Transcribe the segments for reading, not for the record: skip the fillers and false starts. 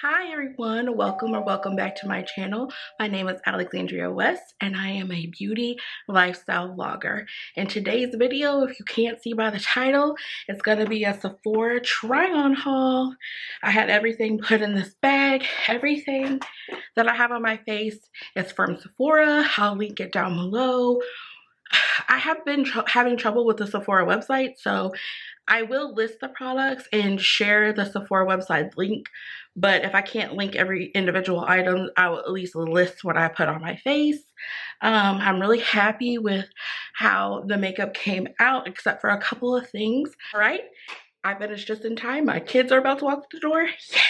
Hi everyone, welcome back to my channel. My name is Alexandria West and I am a beauty lifestyle vlogger. In today's video, if you can't see by the title, it's going to be a Sephora try on haul. I had everything put in this bag. Everything that I have on my face is from Sephora. I'll link it down below. I have been having trouble with the Sephora website, so I will list the products and share the Sephora website link, but if I can't link every individual item, I will at least list what I put on my face. I'm really happy with how the makeup came out, except for a couple of things. All right, I finished just in time. My kids are about to walk through the door. Yes!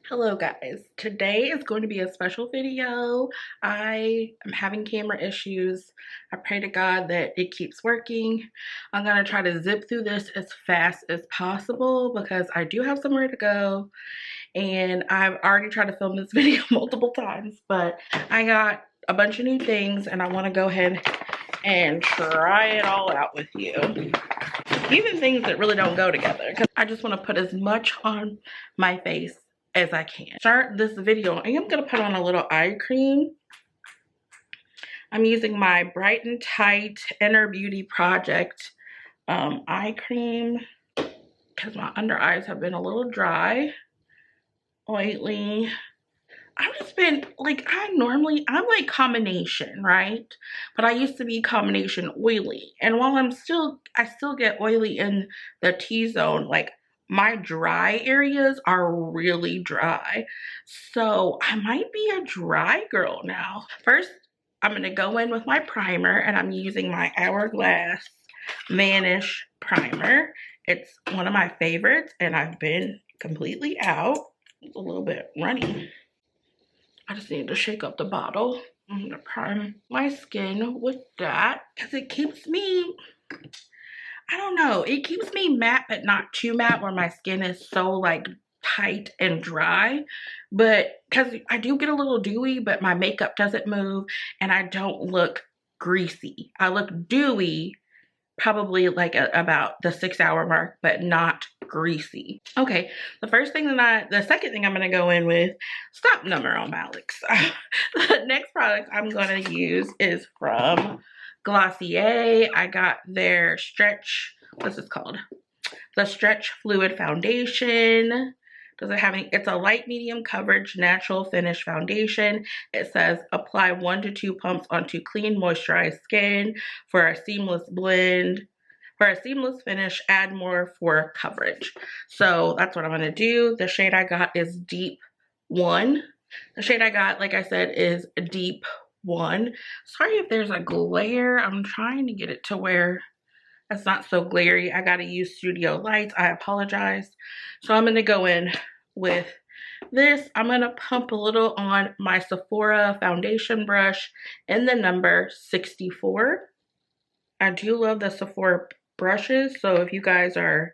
Hello guys, today is going to be a special video. I am having camera issues. I pray to God that it keeps working. I'm gonna try to zip through this as fast as possible because I do have somewhere to go and I've already tried to film this video multiple times, but I got a bunch of new things and I want to go ahead and try it all out with you. Even things that really don't go together, because I just want to put as much on my face as I can. Start this video, I am going to put on a little eye cream. I'm using my Bright and Tight Inner Beauty Project eye cream because my under eyes have been a little dry, oily. I've just been like, I'm like combination, right? But I used to be combination oily, and while I still get oily in the T-zone, like my dry areas are really dry, so I might be a dry girl now. First, I'm gonna go in with my primer, and I'm using my Hourglass Vanish primer. It's one of my favorites, and I've been completely out. It's a little bit runny. I just need to shake up the bottle. I'm gonna prime my skin with that because it keeps me, I don't know, it keeps me matte but not too matte where my skin is so like tight and dry. But because I do get a little dewy, but my makeup doesn't move and I don't look greasy. I look dewy probably like about the 6-hour mark, but not greasy. Okay, the second thing I'm gonna go in with, stop number on Alex. The next product I'm gonna use is from Glossier. I got their stretch, what's this called? The Stretch Fluid Foundation. Does it have any? It's a light medium coverage natural finish foundation. It says apply 1 to 2 pumps onto clean moisturized skin for a seamless blend. For a seamless finish, add more for coverage. So that's what I'm gonna do. The shade I got is Deep 1. The shade I got, like I said, is Deep 1. Sorry if there's a glare. I'm trying to get it to where it's not so glary. I gotta use studio lights. I apologize. So I'm gonna go in with this. I'm gonna pump a little on my Sephora foundation brush in the number 64. I do love the Sephora brushes, so if you guys are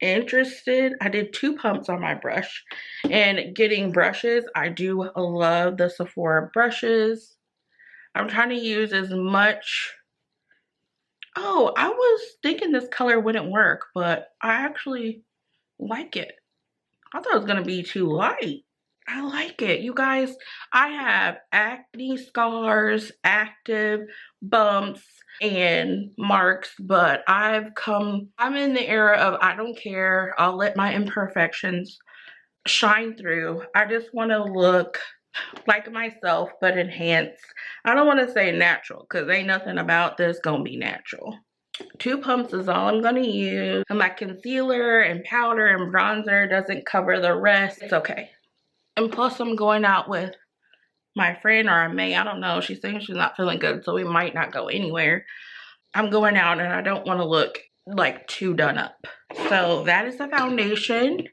interested, I did 2 pumps on my brush. And getting brushes, I do love the Sephora brushes. I'm trying to use as much. Oh, I was thinking this color wouldn't work, but I actually like it. I thought it was gonna be too light. I like it. You guys, I have acne scars, active bumps, and marks, but I'm in the era of I don't care. I'll let my imperfections shine through. I just want to look like myself, but enhanced. I don't want to say natural because ain't nothing about this gonna be natural. 2 pumps is all I'm gonna use. And my concealer and powder and bronzer doesn't cover the rest. It's okay. And plus I'm going out with my friend, or I may, I don't know. She's saying she's not feeling good, so we might not go anywhere. I'm going out and I don't want to look like too done up. So that is the foundation.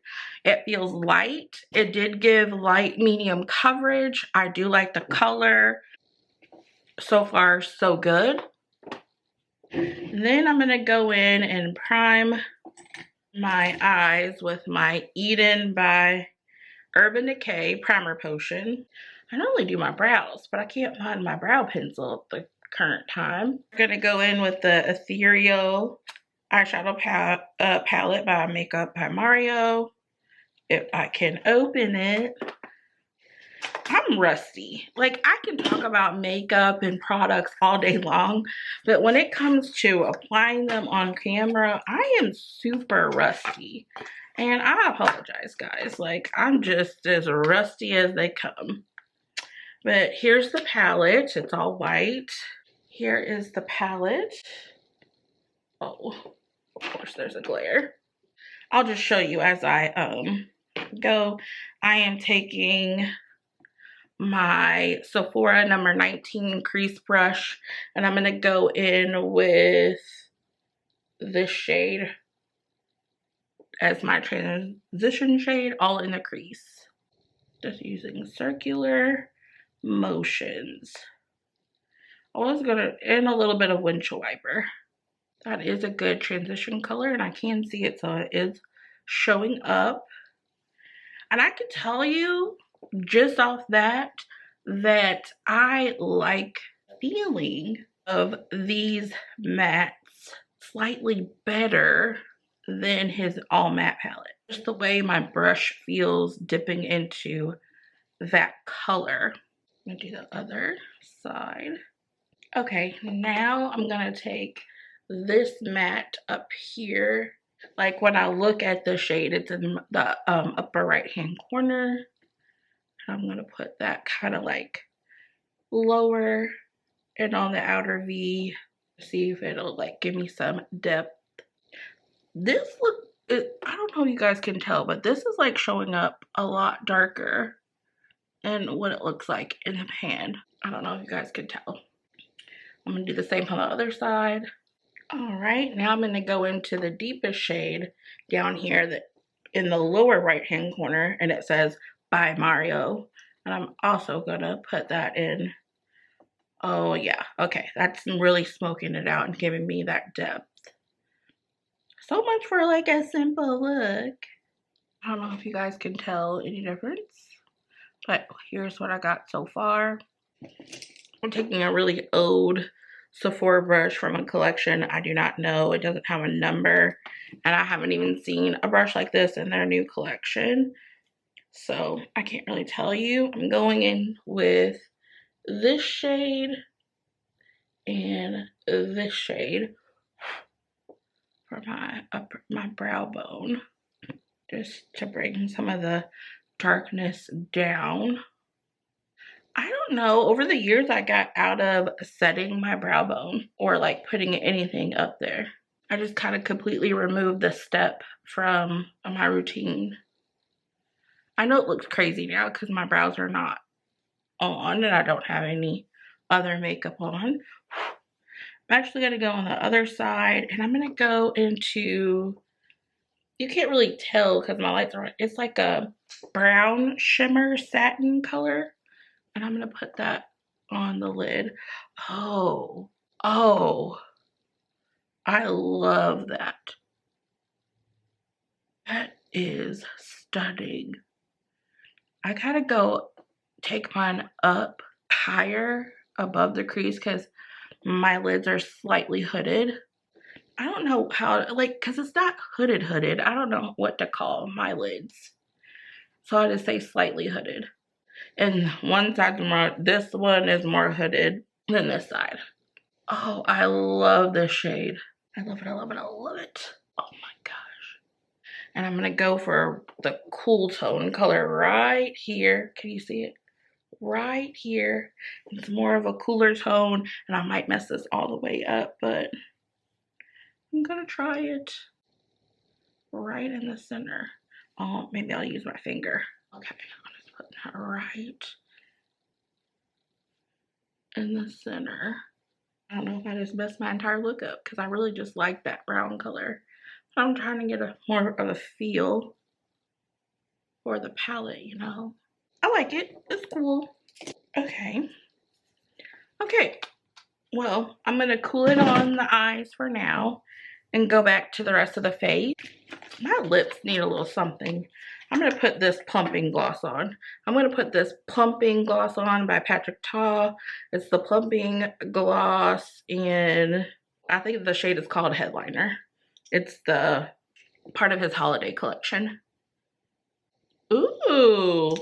It feels light. It did give light medium coverage. I do like the color. So far, so good. And then I'm going to go in and prime my eyes with my Eden by Urban Decay Primer Potion. I normally do my brows, but I can't find my brow pencil at the current time. I'm going to go in with the Ethereal eyeshadow palette by Makeup by Mario. if I can open it. I'm rusty. Like, I can talk about makeup and products all day long, but when it comes to applying them on camera, I am super rusty. And I apologize, guys. Like, I'm just as rusty as they come. But here's the palette. It's all white. Here is the palette. Oh, of course there's a glare. I'll just show you as I go. I am taking my Sephora number 19 crease brush, and I'm gonna go in with this shade as my transition shade, all in the crease. Just using circular motions. I was gonna, and a little bit of windshield wiper. That is a good transition color, and I can see it, so it is showing up. And I can tell you just off that I like the feeling of these mattes slightly better than his all matte palette. Just the way my brush feels dipping into that color. I'm gonna do the other side. Okay, now I'm gonna take this matte up here. Like, when I look at the shade, it's in the upper right hand corner. I'm gonna put that kind of like lower and on the outer V. See if it'll like give me some depth. This look, I don't know if you guys can tell, but this is like showing up a lot darker than what it looks like in the pan. I don't know if you guys can tell. I'm gonna do the same on the other side. All right, now I'm gonna go into the deepest shade down here, that in the lower right hand corner, and it says by Mario. And I'm also gonna put that in. Oh yeah, okay, that's really smoking it out and giving me that depth. So much for like a simple look. I don't know if you guys can tell any difference, but here's what I got so far. I'm taking a really old Sephora brush from a collection I do not know. It doesn't have a number, and I haven't even seen a brush like this in their new collection, so I can't really tell you. I'm going in with this shade and this shade for my brow bone, just to bring some of the darkness down. I don't know, over the years I got out of setting my brow bone or like putting anything up there. I just kind of completely removed the step from my routine. I know it looks crazy now because my brows are not on and I don't have any other makeup on. I'm actually going to go on the other side, and I'm going to go into, you can't really tell because my lights are on, it's like a brown shimmer satin color, and I'm going to put that on the lid. Oh, I love that. That is stunning. I gotta go take mine up higher above the crease because my lids are slightly hooded. I don't know how, like, because it's not hooded. I don't know what to call my lids. So I just say slightly hooded. And one side's more, this one is more hooded than this side. Oh, I love this shade. I love it, I love it, I love it. Oh my gosh. And I'm gonna go for the cool tone color right here. Can you see it? Right here. It's more of a cooler tone, and I might mess this all the way up, but I'm gonna try it right in the center. Oh, maybe I'll use my finger. Okay, I'll just put that right in the center. I don't know if I just messed my entire look up because I really just like that brown color. So I'm trying to get a more of a feel for the palette, you know. I like it. It's cool. Okay. Okay. Well, I'm going to cool it on the eyes for now and go back to the rest of the face. My lips need a little something. I'm going to put this plumping gloss on. I'm going to put this plumping gloss on by Patrick Ta. It's the plumping gloss, and I think the shade is called Headliner. It's the part of his holiday collection. Ooh.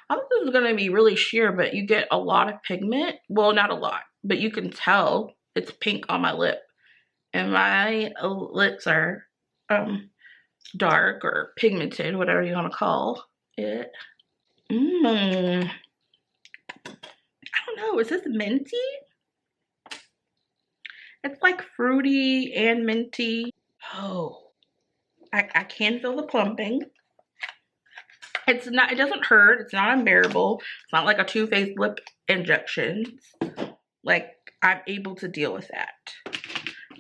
I thought this was gonna be really sheer, but you get a lot of pigment. Well, not a lot, but you can tell it's pink on my lip. And my lips are dark or pigmented, whatever you want to call it. I don't know, is this minty? It's like fruity and minty. Oh, I can feel the plumping. It's not, it doesn't hurt. It's not unbearable. It's not like a Too Faced lip injections. Like, I'm able to deal with that.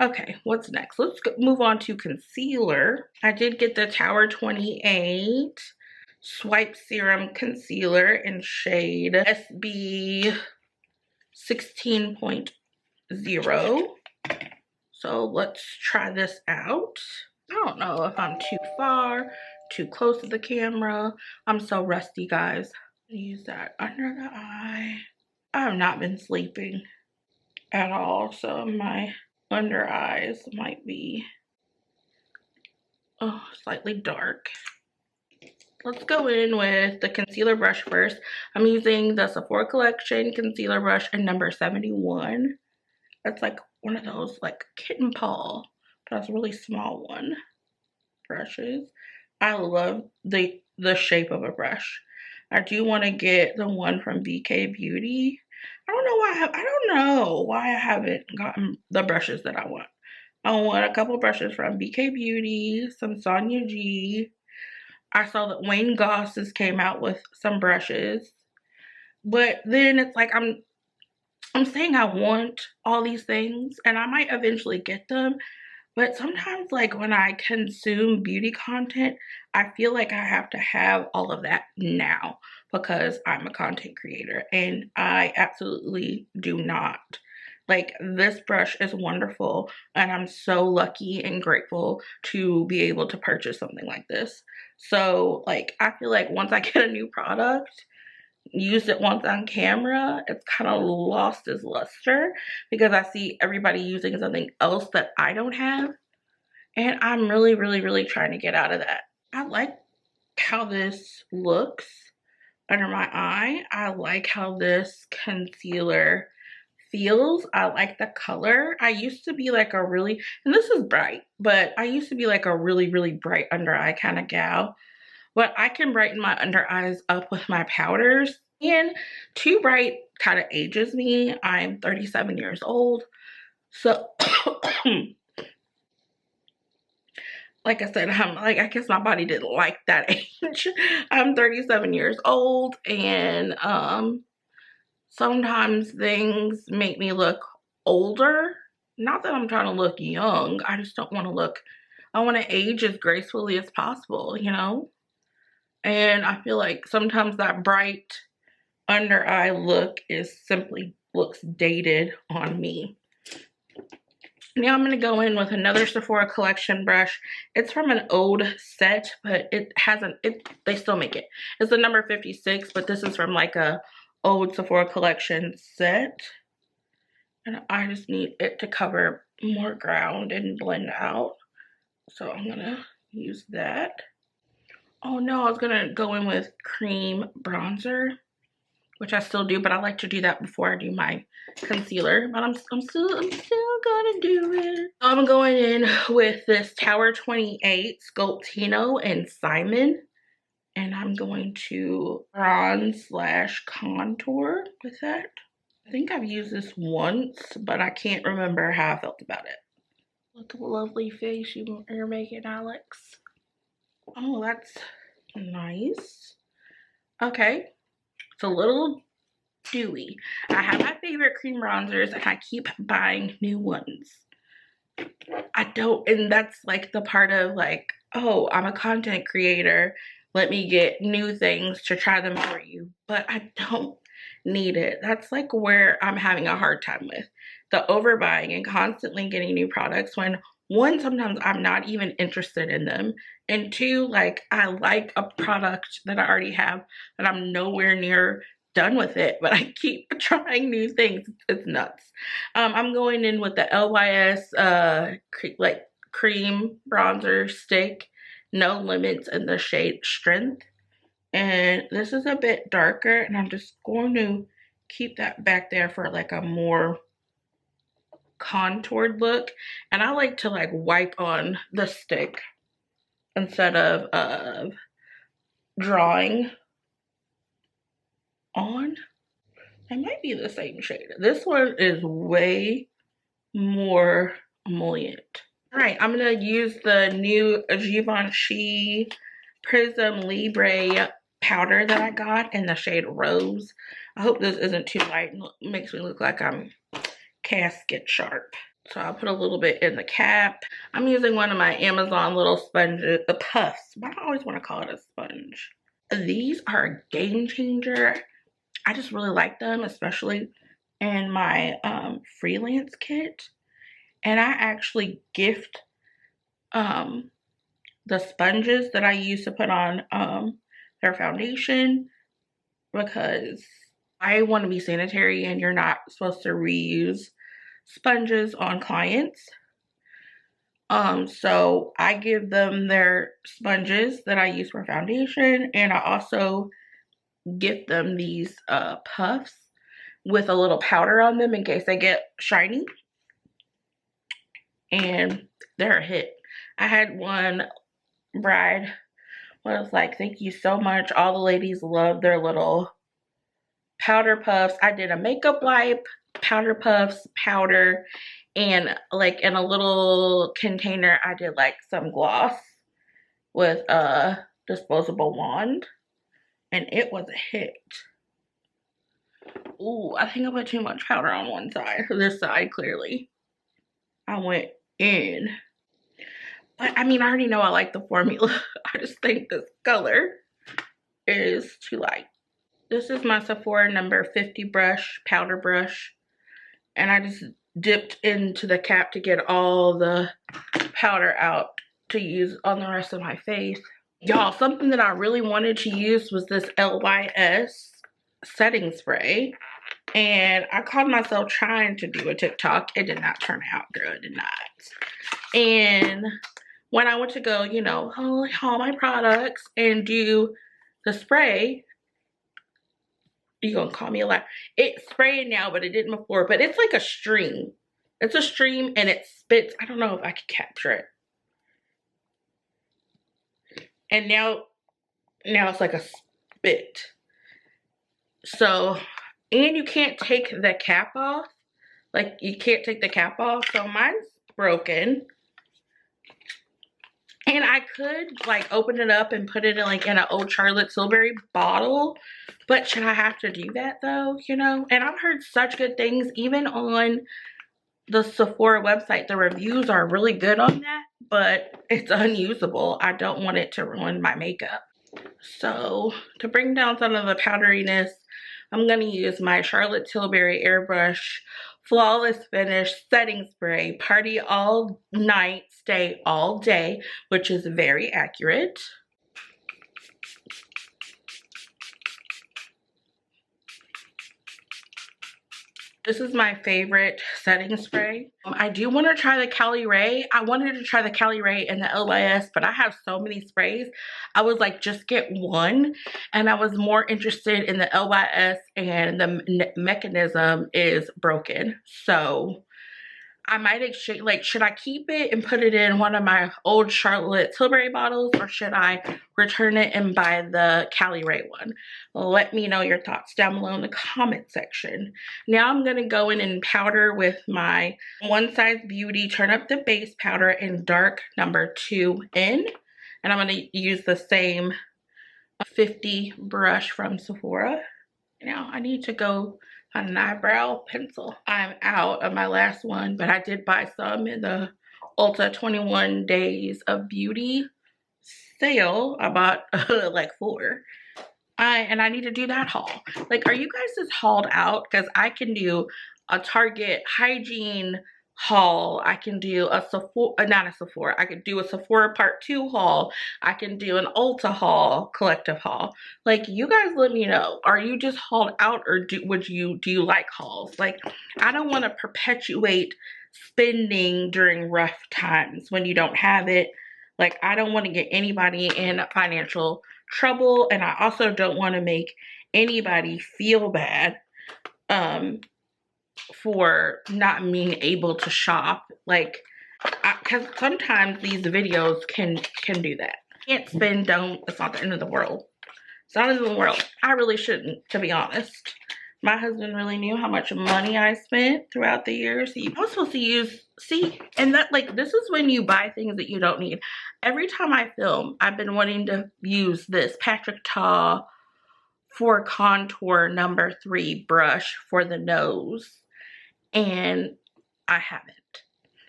Okay, what's next? Let's move on to concealer. I did get the Tower 28 Swipe Serum Concealer in shade SB 16.0. So let's try this out. I don't know if I'm too far, too close to the camera. I'm so rusty, guys. Use that under the eye. I have not been sleeping at all, so my under eyes might be slightly dark. Let's go in with the concealer brush first. I'm using the Sephora Collection concealer brush in number 71. That's like one of those like kitten paw, but it's a really small one. Brushes. I love the shape of a brush. I do want to get the one from BK Beauty. I don't know why I haven't gotten the brushes that I want. I want a couple brushes from BK Beauty, some Sonia G. I saw that Wayne Goss's came out with some brushes. But then it's like I'm saying I want all these things and I might eventually get them. But sometimes, like, when I consume beauty content, I feel like I have to have all of that now because I'm a content creator and I absolutely do not. Like, this brush is wonderful and I'm so lucky and grateful to be able to purchase something like this. So, like, I feel like once I get a new product, used it once on camera, it's kind of lost its luster because I see everybody using something else that I don't have. And I'm really trying to get out of that. I like how this looks under my eye. I like how this concealer feels. I like the color. I used to be like a really, and this is bright, but I used to be like a really bright under eye kind of gal. But I can brighten my under eyes up with my powders. And too bright kind of ages me. I'm 37 years old. So, like I said, I guess my body didn't like that age. I'm 37 years old. And sometimes things make me look older. Not that I'm trying to look young. I just don't want to look, I want to age as gracefully as possible, you know? And I feel like sometimes that bright under eye look looks dated on me. Now I'm going to go in with another Sephora Collection brush. It's from an old set, but they still make it. It's the number 56, but this is from like a old Sephora Collection set. And I just need it to cover more ground and blend out. So I'm going to use that. Oh no, I was gonna go in with cream bronzer, which I still do, but I like to do that before I do my concealer. But I'm still gonna do it. I'm going in with this Tower 28 Sculptino and Simon, and I'm going to bronze / contour with that. I think I've used this once, but I can't remember how I felt about it. Look at the lovely face you're making, Alex. Oh, that's nice. Okay, it's a little dewy. I have my favorite cream bronzers and I keep buying new ones. And that's like the part of like, oh, I'm a content creator. Let me get new things to try them for you. But I don't need it. That's like where I'm having a hard time with. The overbuying and constantly getting new products when one, sometimes I'm not even interested in them. And two, like I like a product that I already have and I'm nowhere near done with it, but I keep trying new things. It's nuts. I'm going in with the LYS like cream bronzer stick, No Limits in the shade Strength. And this is a bit darker, and I'm just going to keep that back there for like a more contoured look. And I like to like wipe on the stick instead of drawing on. It might be the same shade. This one is way more emollient. All right, I'm gonna use the new Givenchy Prism Libre powder that I got in the shade Rose. I hope this isn't too light and makes me look like I'm casket sharp. So I'll put a little bit in the cap. I'm using one of my Amazon little sponges, the puffs, but I always want to call it a sponge. These are a game changer. I just really like them, especially in my freelance kit. And I actually gift the sponges that I use to put on their foundation, because I want to be sanitary and you're not supposed to reuse sponges on clients. So I give them their sponges that I use for foundation, and I also gift them these puffs with a little powder on them in case they get shiny. And they're a hit. I had one bride was like, thank you so much. All the ladies love their little powder puffs. I did a makeup wipe, powder puffs, powder, and like in a little container I did like some gloss with a disposable wand, and it was a hit. Ooh, I think I put too much powder on one side. This side, clearly. I went in. But I mean, I already know I like the formula. I just think this color is too light. This is my Sephora number 50 brush, powder brush. And I just dipped into the cap to get all the powder out to use on the rest of my face. Y'all, something that I really wanted to use was this LYS setting spray. And I caught myself trying to do a TikTok. It did not turn out good, it did not. And when I went to go, you know, haul my products and do the spray, you gonna call me a liar. It's spraying now, but it didn't before. But it's like a stream. It's a stream and it spits. I don't know if I can capture it. And now it's like a spit. So, and you can't take the cap off. Like, you can't take the cap off. So mine's broken. And I could like open it up and put it in like in an old Charlotte Tilbury bottle, but should I have to do that though, you know? And I've heard such good things, even on the Sephora website. The reviews are really good on that, but it's unusable. I don't want it to ruin my makeup. So to bring down some of the powderiness, I'm gonna use my Charlotte Tilbury airbrush Flawless Finish Setting Spray, Party All Night, Stay All Day, which is very accurate. This is my favorite setting spray. I do want to try the Cali Ray. I wanted to try the Cali Ray and the LYS, but I have so many sprays. I was like, just get one. And I was more interested in the LYS, and the mechanism is broken. So I might exchange, like, should I keep it and put it in one of my old Charlotte Tilbury bottles, or should I return it and buy the Cali Ray one? Let me know your thoughts down below in the comment section. Now I'm going to go in and powder with my One Size Beauty Turn Up the Base powder in dark number 2 in. And I'm going to use the same 50 brush from Sephora. Now I need to go on an eyebrow pencil. I'm out of my last one, but I did buy some in the Ulta 21 Days of Beauty sale. I bought like 4. And I need to do that haul. Like, are you guys just hauled out? Because I can do a Target hygiene haul. I can do a Sephora, not a Sephora. I could do a Sephora part 2 haul. I can do an Ulta haul, collective haul. Like, you guys let me know. Are you just hauled out, or do you like hauls? Like, I don't want to perpetuate spending during rough times when you don't have it. Like, I don't want to get anybody in financial trouble, and I also don't want to make anybody feel bad for not being able to shop. Like, because sometimes these videos can do that. Can't spend, don't, it's not the end of the world. It's not the end of the world. I really shouldn't, to be honest. My husband really knew how much money I spent throughout the years. I was supposed to use, see, and that, like, this is when you buy things that you don't need. Every time I film, I've been wanting to use this Patrick Ta for contour number 3 brush for the nose, and I haven't.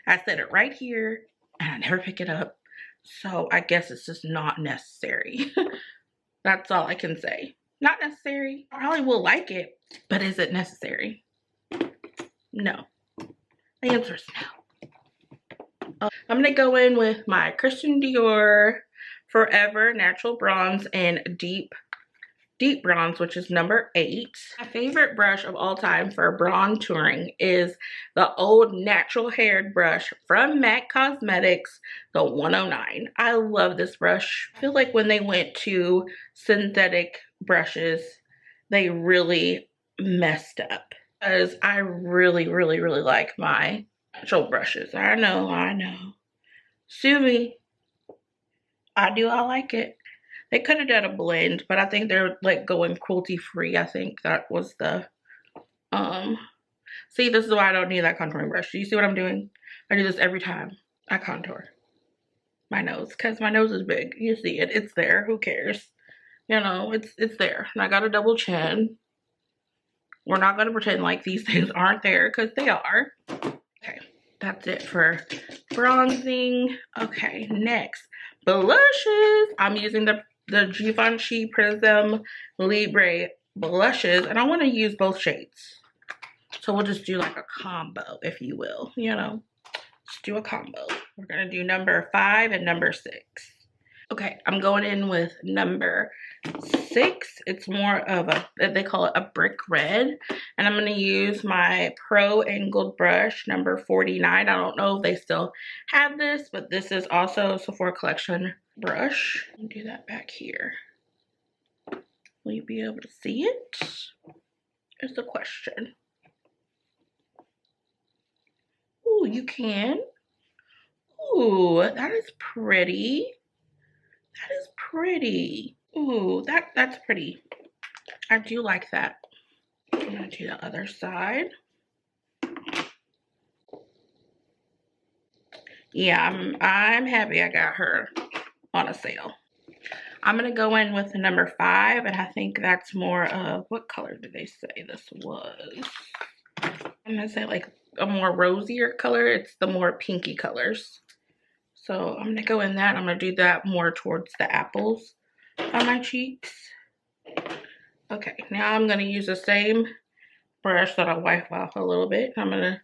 I set it right here and I never pick it up, so I guess it's just not necessary. That's all I can say. Not necessary. I probably will like it, but is it necessary? No. The answer is no. I'm gonna go in with my Christian Dior Forever Natural Bronze and Deep Bronze, which is number 8. My favorite brush of all time for bronzing is the old natural haired brush from MAC Cosmetics, the 109. I love this brush. I feel like when they went to synthetic brushes, they really messed up, because I really like my natural brushes. I know. Sue me. I like it. They could have done a blend, but I think they're like going cruelty free. I think that was the, see, this is why I don't need that contouring brush. Do you see what I'm doing? I do this every time I contour my nose, because my nose is big. You see it, it's there, who cares? You know, it's there. And I got a double chin. We're not gonna pretend like these things aren't there, because they are. Okay, that's it for bronzing. Okay, next, blushes. I'm using the Givenchy Prism Libre blushes, and I want to use both shades, so we'll just do like a combo, if you will, you know, just do a combo. We're gonna do number 5 and number 6. Okay, I'm going in with number 6. It's more of a, they call it a brick red, and I'm going to use my Pro Angled brush number 49. I don't know if they still have this, but this is also a Sephora collection brush. I'll do that back here. Will you be able to see it? Is the question. Ooh, you can. Ooh, that is pretty. That is pretty. Ooh, that's pretty. I do like that. I'm gonna do the other side. Yeah, I'm happy I got her on a sale. I'm gonna go in with the number 5, and I think that's more of, what color did they say this was? I'm gonna say like a more rosier color. It's the more pinky colors. So I'm gonna go in that. I'm gonna do that more towards the apples on my cheeks. Okay, now I'm gonna use the same brush that I wipe off a little bit. I'm gonna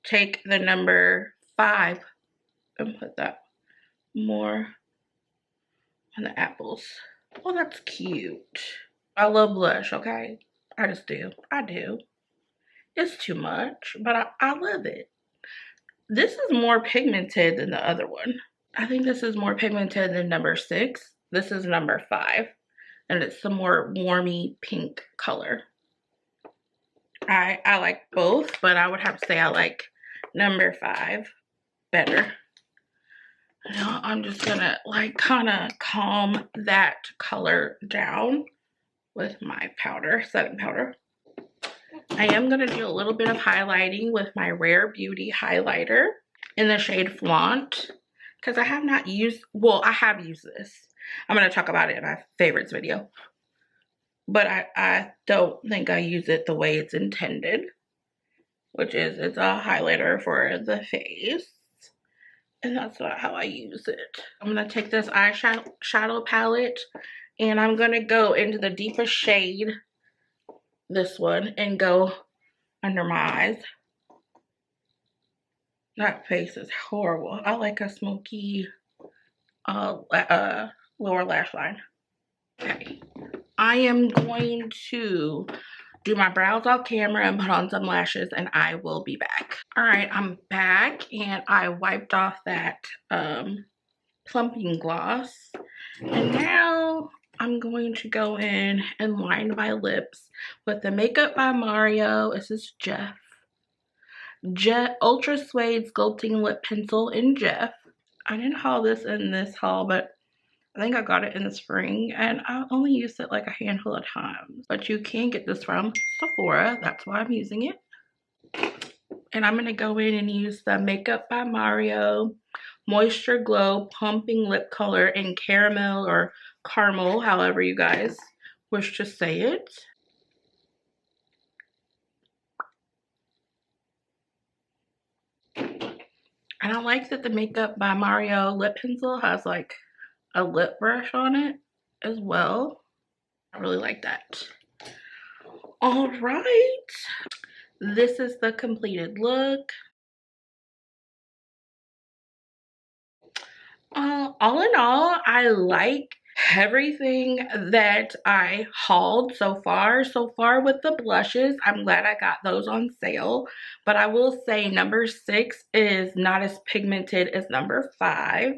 take the number 5 and put that more on the apples. Oh, that's cute. I love blush, okay? I just do. I do. It's too much, but I love it. This is more pigmented than the other one. I think this is more pigmented than number 6. This is number 5. And it's the more warmy pink color. I like both, but I would have to say I like number 5 better. Now I'm just gonna like kind of calm that color down with my powder, setting powder. I am gonna do a little bit of highlighting with my Rare Beauty highlighter in the shade Flaunt, because I have not used, well, I have used this. I'm gonna talk about it in my favorites video, but I don't think I use it the way it's intended, which is it's a highlighter for the face. And that's not how I use it. I'm gonna take this eyeshadow palette, and I'm gonna go into the deepest shade, this one, and go under my eyes. That face is horrible. I like a smoky lower lash line. Okay, I am going to do my brows off camera and put on some lashes, and I will be back. All right, I'm back, and I wiped off that plumping gloss, and now I'm going to go in and line my lips with the Makeup by Mario. This is Jet Ultra Suede Sculpting Lip Pencil in Jeff. I didn't haul this in this haul, but I think I got it in the spring, and I only used it like a handful of times. But you can get this from Sephora. That's why I'm using it. And I'm going to go in and use the Makeup by Mario Moisture Glow Pumping Lip Color in Caramel or Caramel, however you guys wish to say it. And I like that the Makeup by Mario lip pencil has like a lip brush on it as well. I really like that. All right. This is the completed look. All in all, I like everything that I hauled so far. So far with the blushes, I'm glad I got those on sale. But I will say number 6 is not as pigmented as number 5.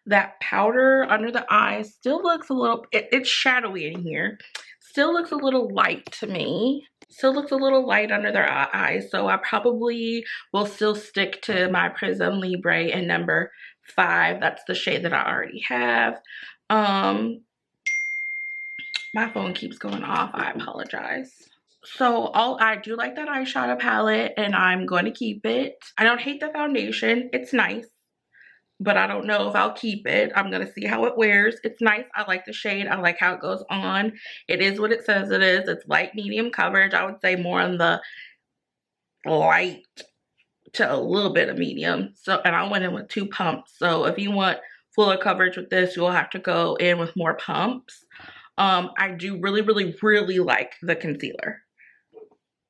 That powder under the eyes still looks a little, it's shadowy in here. Still looks a little light to me. Still looks a little light under their eyes. So I probably will still stick to my Prism Libre in number 5. That's the shade that I already have. My phone keeps going off. I apologize. So I do like that eyeshadow palette, and I'm going to keep it. I don't hate the foundation. It's nice, but I don't know if I'll keep it. I'm going to see how it wears. It's nice. I like the shade. I like how it goes on. It is what it says it is. It's light medium coverage. I would say more on the light to a little bit of medium. So, and I went in with 2 pumps. So if you want fuller coverage with this, you'll have to go in with more pumps. I do really like the concealer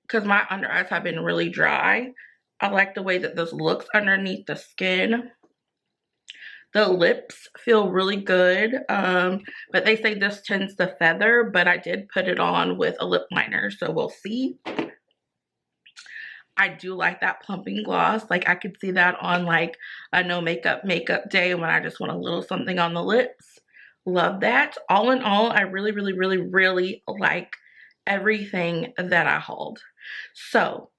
because my under eyes have been really dry. I like the way that this looks underneath the skin. The lips feel really good, but they say this tends to feather, but I did put it on with a lip liner, so we'll see. I do like that plumping gloss. Like, I could see that on like a no makeup day when I just want a little something on the lips. Love that. All in all, I really like everything that I hauled. So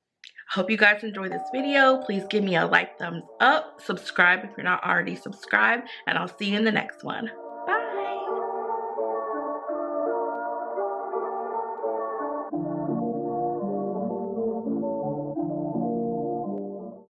I hope you guys enjoyed this video. Please give me a like, thumbs up, subscribe if you're not already subscribed, and I'll see you in the next one.